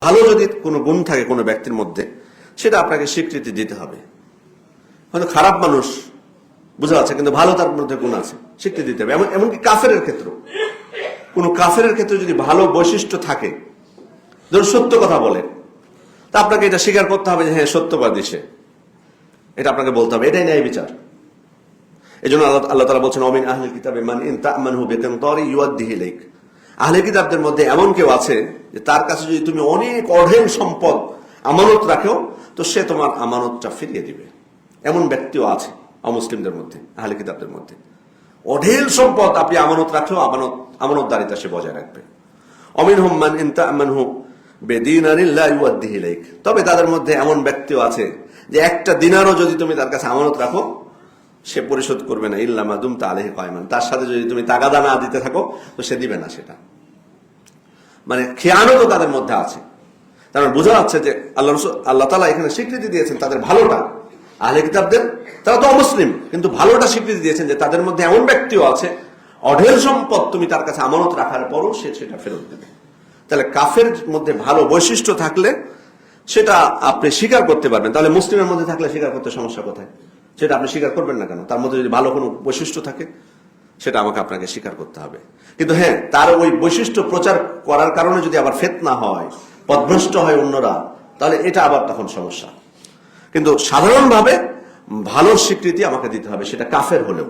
ভালো যদি কোনো গুণ থাকে কোনো ব্যক্তির মধ্যে সেটা আপনাকে স্বীকৃতি দিতে হবে। হয়তো খারাপ মানুষ বোঝা যাচ্ছে, কিন্তু ভালো তার মধ্যে গুণ আছে, স্বীকৃতি দিতে হবে। এমনকি কাফেরের ক্ষেত্রে, কোন কাফেরের ক্ষেত্রে যদি ভালো বৈশিষ্ট্য থাকে, ধরুন সত্য কথা বলে, তা আপনাকে এটা স্বীকার করতে হবে যে হ্যাঁ সত্যবাদী সে, এটা আপনাকে বলতে হবে। এটাই ন্যায় বিচার। এই জন্য আল্লাহ তাআলা বলছেন অমিন আহলিল কিতাবে মান ইন তা'মানহু বিকিনতারি ইউআদ্দিহি ইলাইক। আহলে কিতাবদের মধ্যে এমন কেউ আছে যে তার কাছে যদি তুমি অনেক অঢেল সম্পদ আমানত রাখো তো সে তোমার আমানতটা ফিরিয়ে দিবে। এমন ব্যক্তিও আছে অমুসলিমদের মধ্যে, আহলে কিতাবদের মধ্যে। অঢেল সম্পদ আপনি আমানত রাখলেও আমানতদারিতা সে বজায় রাখবে। অমিনহুম মান ইন তা'মানহু বিদিনারিন লা ইউআদ্দিহি ইলাইক। তবে তাদের মধ্যে এমন ব্যক্তিও আছে যে একটা দিনারও যদি তুমি তার কাছে আমানত রাখো সে পরিশোধ করবে না, ইল্লা মা দুমতা আলাইহি কায়মান। তার সাথে যদি তুমি তাগাদা না দিতে থাকো তো সে দিবে না সেটা। মানে খেয়ানতও তাদের মধ্যে আছে। তার মানে বোঝা যাচ্ছে যে আল্লাহ তাআলা এখানে স্বীকৃতি দিয়েছেন তাদের ভালোটা। আহলে কিতাবদের, তারা তো অমুসলিম, কিন্তু ভালোটা স্বীকৃতি দিয়েছেন যে তাদের মধ্যে এমন ব্যক্তিও আছে অঢেল সম্পদ তুমি তার কাছে আমানত রাখার পরও সে সেটা ফেরত দেবে। তাহলে কাফের মধ্যে ভালো বৈশিষ্ট্য থাকলে সেটা আপনি স্বীকার করতে পারবেন। তাহলে মুসলিমের মধ্যে থাকলে স্বীকার করতে সমস্যা কোথায়? সেটা আপনি স্বীকার করবেন না কেন? তার মধ্যে যদি ভালো কোনো বৈশিষ্ট্য থাকে সেটা আপনাকে স্বীকার করতে হবে। কিন্তু হ্যাঁ, তার ওই বৈশিষ্ট্য প্রচার করার কারণে যদি আবার ফিতনা হয়, পথভ্রষ্ট হয় অন্যরা, তাহলে এটা আবার তখন সমস্যা। কিন্তু সাধারণভাবে ভালো স্বীকৃতি আমাকে দিতে হবে, সেটা কাফের হলেও।